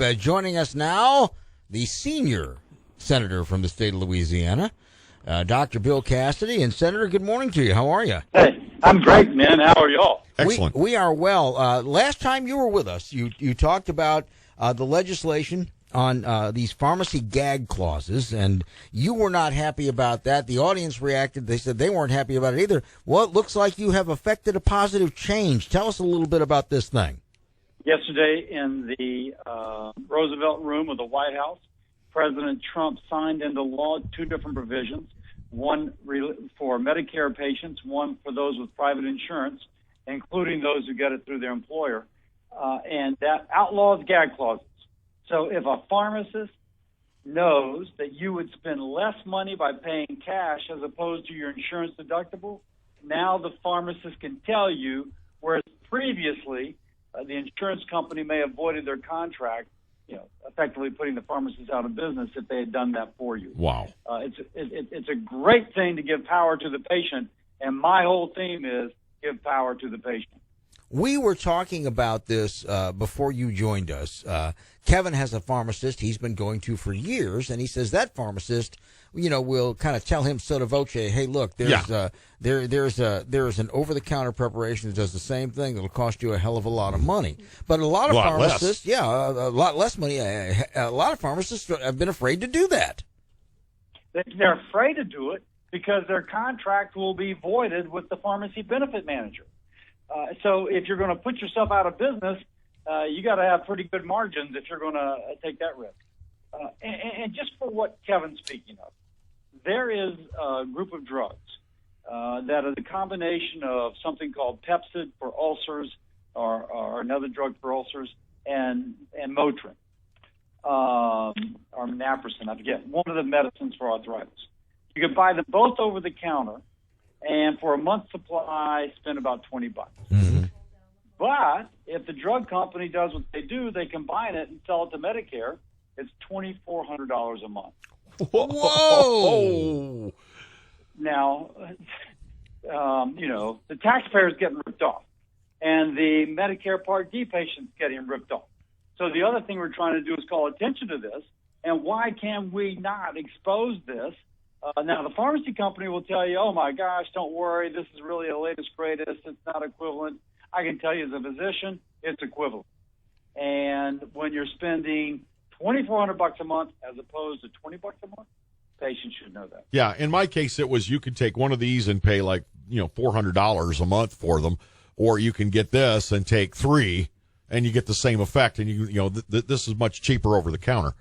Joining us now, the senior senator from the state of Louisiana, Dr. Bill Cassidy. And, Senator, good morning to you. How are you? Hey, I'm great, man. How are y'all? Excellent. We are well. Last time you were with us, you talked about the legislation on these pharmacy gag clauses, and you were not happy about that. The audience reacted. They said they weren't happy about it either. Well, it looks like you have affected a positive change. Tell us a little bit about this thing. Yesterday in the Roosevelt Room of the White House, President Trump signed into law two different provisions, one for Medicare patients, one for those with private insurance, including those who get it through their employer, and that outlaws gag clauses. So if a pharmacist knows that you would spend less money by paying cash as opposed to your insurance deductible, now the pharmacist can tell you, whereas previously the insurance company may have voided their contract, effectively putting the pharmacist out of business if they had done that for you. Wow. It's a great thing to give power to the patient, and my whole theme is give power to the patient. We were talking about this before you joined us. Kevin has a pharmacist he's been going to for years, and he says that pharmacist, will kind of tell him sotto voce, hey, look, there's an over-the-counter preparation that does the same thing that'll cost you a hell of a lot of money. But a lot of pharmacists, a lot less money. A lot of pharmacists have been afraid to do that. They're afraid to do it because their contract will be voided with the pharmacy benefit manager. So if you're going to put yourself out of business, you got to have pretty good margins if you're going to take that risk. And just for what Kevin's speaking of, there is a group of drugs that are the combination of something called Pepcid for ulcers or another drug for ulcers and Motrin or naproxen, I forget, one of the medicines for arthritis. You can buy them both over the counter, and for a month's supply, spend about $20. Mm-hmm. But if the drug company does what they do, they combine it and sell it to Medicare. It's $2,400 a month. Whoa! Now, the taxpayer's getting ripped off, and the Medicare Part D patient's getting ripped off. So the other thing we're trying to do is call attention to this, and why can we not expose this? Now, the pharmacy company will tell you, oh, my gosh, don't worry, this is really the latest, greatest, it's not equivalent. I can tell you as a physician, it's equivalent. And when you're spending $2,400 a month as opposed to $20 a month, patients should know that. Yeah, in my case, it was you could take one of these and pay $400 a month for them, or you can get this and take three, and you get the same effect, and this is much cheaper over the counter.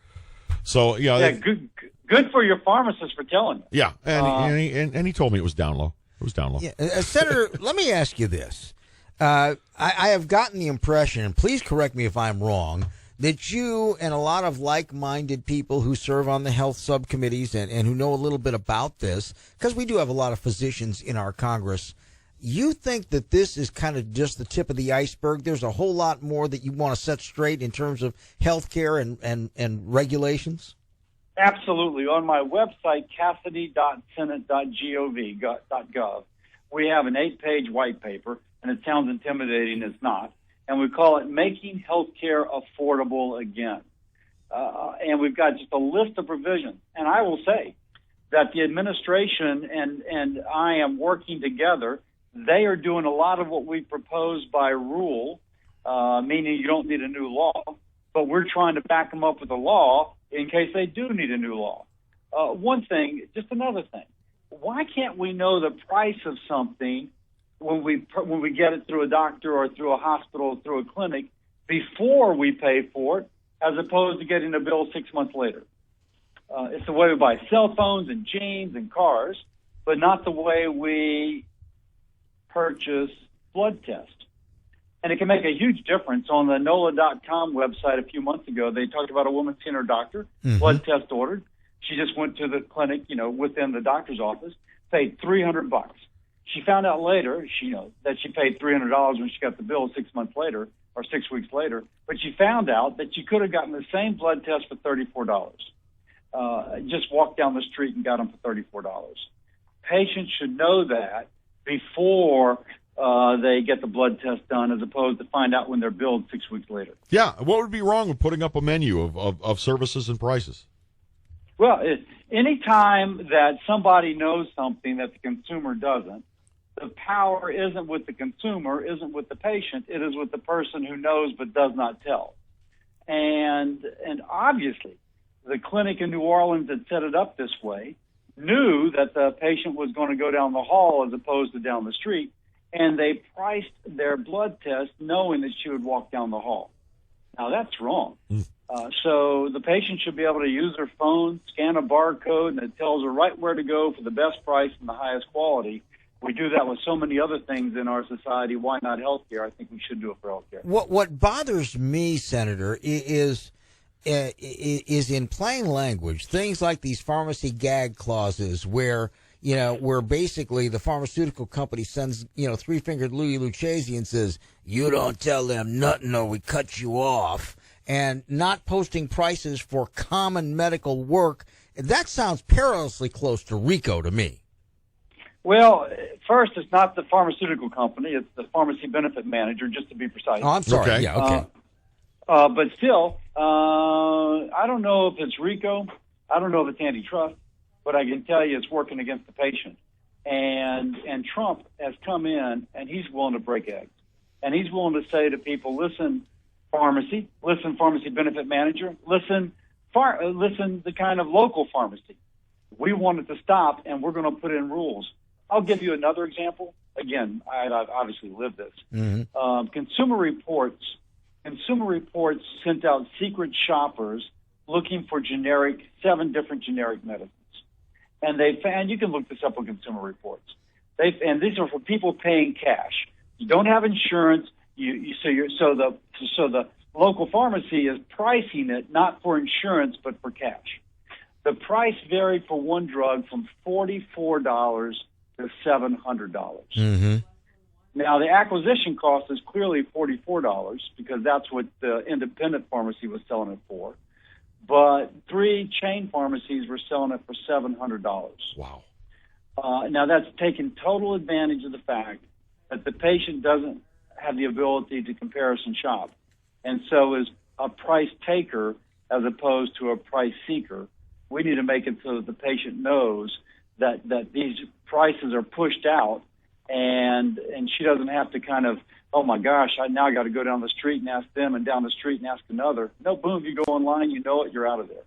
So good for your pharmacist for telling you. Yeah, and he told me it was down low. It was down low. Yeah, Senator, let me ask you this. I have gotten the impression, and please correct me if I'm wrong, that you and a lot of like-minded people who serve on the health subcommittees and who know a little bit about this, because we do have a lot of physicians in our Congress, you think that this is kind of just the tip of the iceberg? There's a whole lot more that you want to set straight in terms of health care and regulations? Absolutely. On my website, cassidy.senate.gov, we have an 8-page white paper, and it sounds intimidating. It's not. And we call it Making Healthcare Affordable Again. And we've got just a list of provisions. And I will say that the administration and I am working together. They are doing a lot of what we propose by rule, meaning you don't need a new law, but we're trying to back them up with a law in case they do need a new law. One thing, just another thing. Why can't we know the price of something when we get it through a doctor or through a hospital or through a clinic before we pay for it, as opposed to getting a bill 6 months later? It's the way we buy cell phones and jeans and cars, but not the way we purchase blood tests. And it can make a huge difference. On the NOLA.com website a few months ago, they talked about a woman seeing her doctor, blood test ordered. She just went to the clinic, within the doctor's office, paid $300. She found out later, that she paid $300 when she got the bill 6 months later or 6 weeks later. But she found out that she could have gotten the same blood test for $34. Just walked down the street and got them for $34. Patients should know that before they get the blood test done, as opposed to find out when they're billed 6 weeks later. Yeah. What would be wrong with putting up a menu of services and prices? Well, any time that somebody knows something that the consumer doesn't, the power isn't with the consumer, isn't with the patient. It is with the person who knows but does not tell. And obviously, the clinic in New Orleans that set it up this way knew that the patient was going to go down the hall as opposed to down the street, and they priced their blood test knowing that she would walk down the hall. Now, that's wrong. So the patient should be able to use their phone, scan a barcode, and it tells her right where to go for the best price and the highest quality. We do that with so many other things in our society. Why not healthcare? I think we should do it for healthcare. What bothers me, Senator, is in plain language things like these pharmacy gag clauses, where basically the pharmaceutical company sends three-fingered Louis Lucchese and says, "You don't tell them nothing or we cut you off," and not posting prices for common medical work. That sounds perilously close to RICO to me. Well, first, it's not the pharmaceutical company. It's the pharmacy benefit manager, just to be precise. Oh, I'm sorry. Okay. Yeah, okay. But still, I don't know if it's RICO. I don't know if it's antitrust. But I can tell you it's working against the patient. And Trump has come in, and he's willing to break eggs. And he's willing to say to people, listen, pharmacy benefit manager, listen, the kind of local pharmacy. We want it to stop, and we're going to put in rules. I'll give you another example. Again, I've obviously lived this. Mm-hmm. Consumer Reports sent out secret shoppers looking for 7 different generic medicines. And they found, you can look this up on Consumer Reports. And these are for people paying cash. You don't have insurance. So the local pharmacy is pricing it not for insurance but for cash. The price varied for one drug from $44 to $700. Mm-hmm. Now the acquisition cost is clearly $44 because that's what the independent pharmacy was selling it for. But 3 chain pharmacies were selling it for $700. Wow. Now, that's taking total advantage of the fact that the patient doesn't have the ability to comparison shop, and so is a price taker as opposed to a price seeker. We need to make it so that the patient knows that these prices are pushed out, and she doesn't have to kind of, oh my gosh, I got to go down the street and ask them, and down the street and ask another. No, boom, you go online, you know it, you're out of there.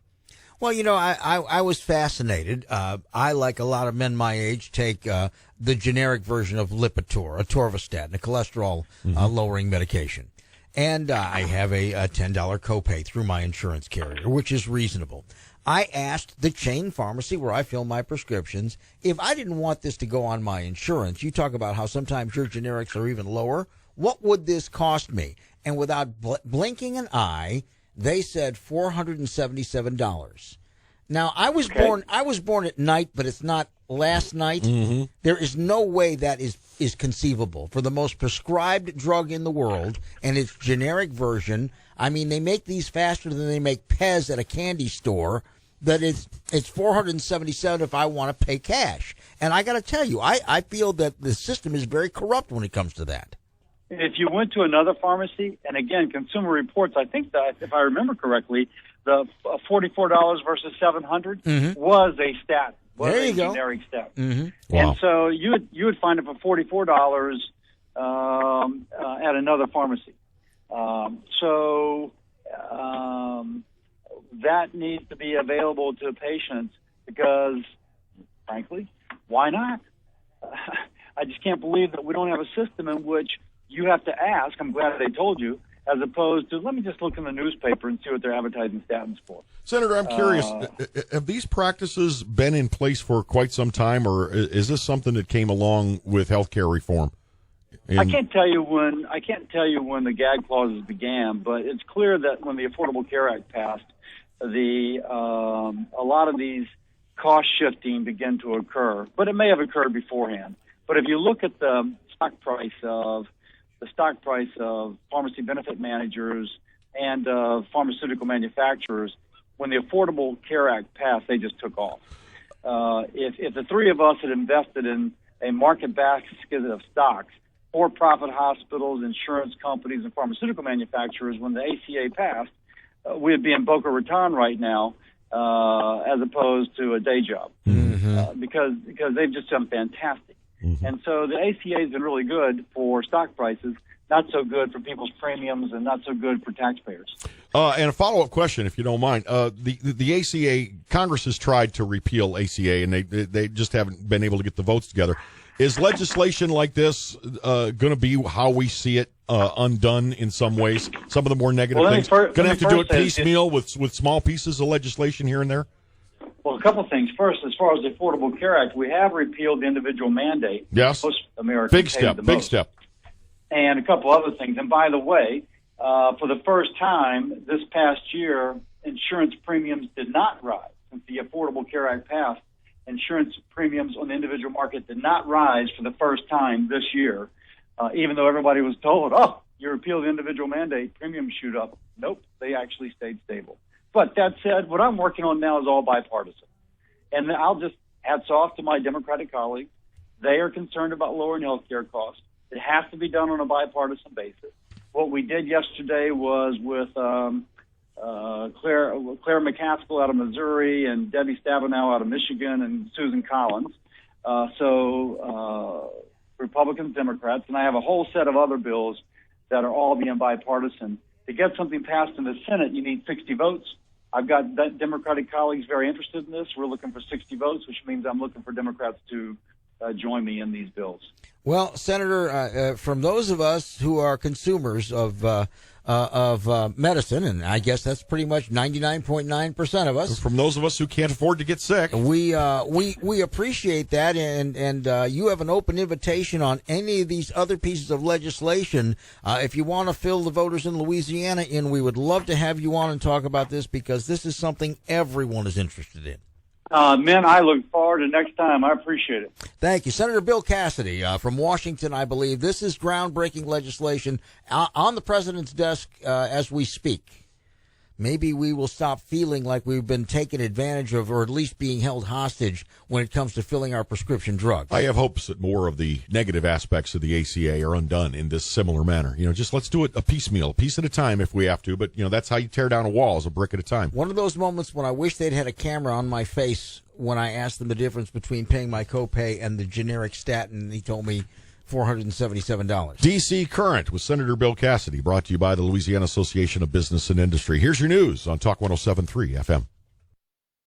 Well, I was fascinated. I, like a lot of men my age, take the generic version of Lipitor, atorvastatin, a cholesterol lowering medication. And I have a $10 copay through my insurance carrier, which is reasonable. I asked the chain pharmacy where I fill my prescriptions, if I didn't want this to go on my insurance, you talk about how sometimes your generics are even lower, what would this cost me? And without blinking an eye, they said $477. Now, I was born at night, but it's not last night. Mm-hmm. There is no way that is conceivable for the most prescribed drug in the world and its generic version. I mean, they make these faster than they make Pez at a candy store. That it's $477 if I want to pay cash. And I got to tell you, I feel that the system is very corrupt when it comes to that. If you went to another pharmacy, and again, Consumer Reports, I think that, if I remember correctly, the $44 versus $700 was a stat. Was there you a go. Generic stat. Mm-hmm. Wow. And so you would find it for $44 at another pharmacy. That needs to be available to patients because, frankly, why not? I just can't believe that we don't have a system in which you have to ask. I'm glad they told you, as opposed to, let me just look in the newspaper and see what they're advertising statins for. Senator, I'm curious, have these practices been in place for quite some time, or is this something that came along with healthcare reform? I can't tell you when the gag clauses began, but it's clear that when the Affordable Care Act passed, a lot of these cost shifting began to occur, but it may have occurred beforehand. But if you look at the stock price of pharmacy benefit managers and pharmaceutical manufacturers, when the Affordable Care Act passed, they just took off. If the three of us had invested in a market basket of stocks, for-profit hospitals, insurance companies, and pharmaceutical manufacturers, when the ACA passed, we'd be in Boca Raton right now, as opposed to a day job, because they've just done fantastic. And so the ACA has been really good for stock prices, not so good for people's premiums, and not so good for taxpayers. And a follow-up question, if you don't mind. The ACA, Congress has tried to repeal ACA, and they just haven't been able to get the votes together. Is legislation like this going to be how we see it undone in some ways? Some of the more negative things? Going to have to do it piecemeal with small pieces of legislation here and there? Well, a couple things. First, as far as the Affordable Care Act, we have repealed the individual mandate. Yes. Most Americans big step. And a couple other things. And by the way, for the first time this past year, insurance premiums did not rise. Since the Affordable Care Act passed, insurance premiums on the individual market did not rise for the first time this year, even though everybody was told, you repeal the individual mandate, premiums shoot up. Nope, they actually stayed stable. But that said, what I'm working on now is all bipartisan. And I'll just hats off to my Democratic colleagues. They are concerned about lowering health care costs. It has to be done on a bipartisan basis. What we did yesterday was with Claire McCaskill out of Missouri and Debbie Stabenow out of Michigan and Susan Collins. Republicans, Democrats, and I have a whole set of other bills that are all being bipartisan. To get something passed in the Senate, you need 60 votes. I've got Democratic colleagues very interested in this. We're looking for 60 votes, which means I'm looking for Democrats to join me in these bills. Well, Senator, from those of us who are consumers of medicine, and I guess that's pretty much 99.9% of us. From those of us who can't afford to get sick, we appreciate that, and you have an open invitation on any of these other pieces of legislation. If you want to fill the voters in Louisiana in, we would love to have you on and talk about this, because this is something everyone is interested in. Men, I look forward to next time. I appreciate it. Thank you. Senator Bill Cassidy from Washington, I believe. This is groundbreaking legislation on the president's desk as we speak. Maybe we will stop feeling like we've been taken advantage of, or at least being held hostage when it comes to filling our prescription drugs. I have hopes that more of the negative aspects of the ACA are undone in this similar manner. Just let's do it a piecemeal, a piece at a time if we have to. But, that's how you tear down a wall, is a brick at a time. One of those moments when I wish they'd had a camera on my face when I asked them the difference between paying my copay and the generic statin, and he told me $477. D.C. Current with Senator Bill Cassidy, brought to you by the Louisiana Association of Business and Industry. Here's your news on Talk 107.3 FM.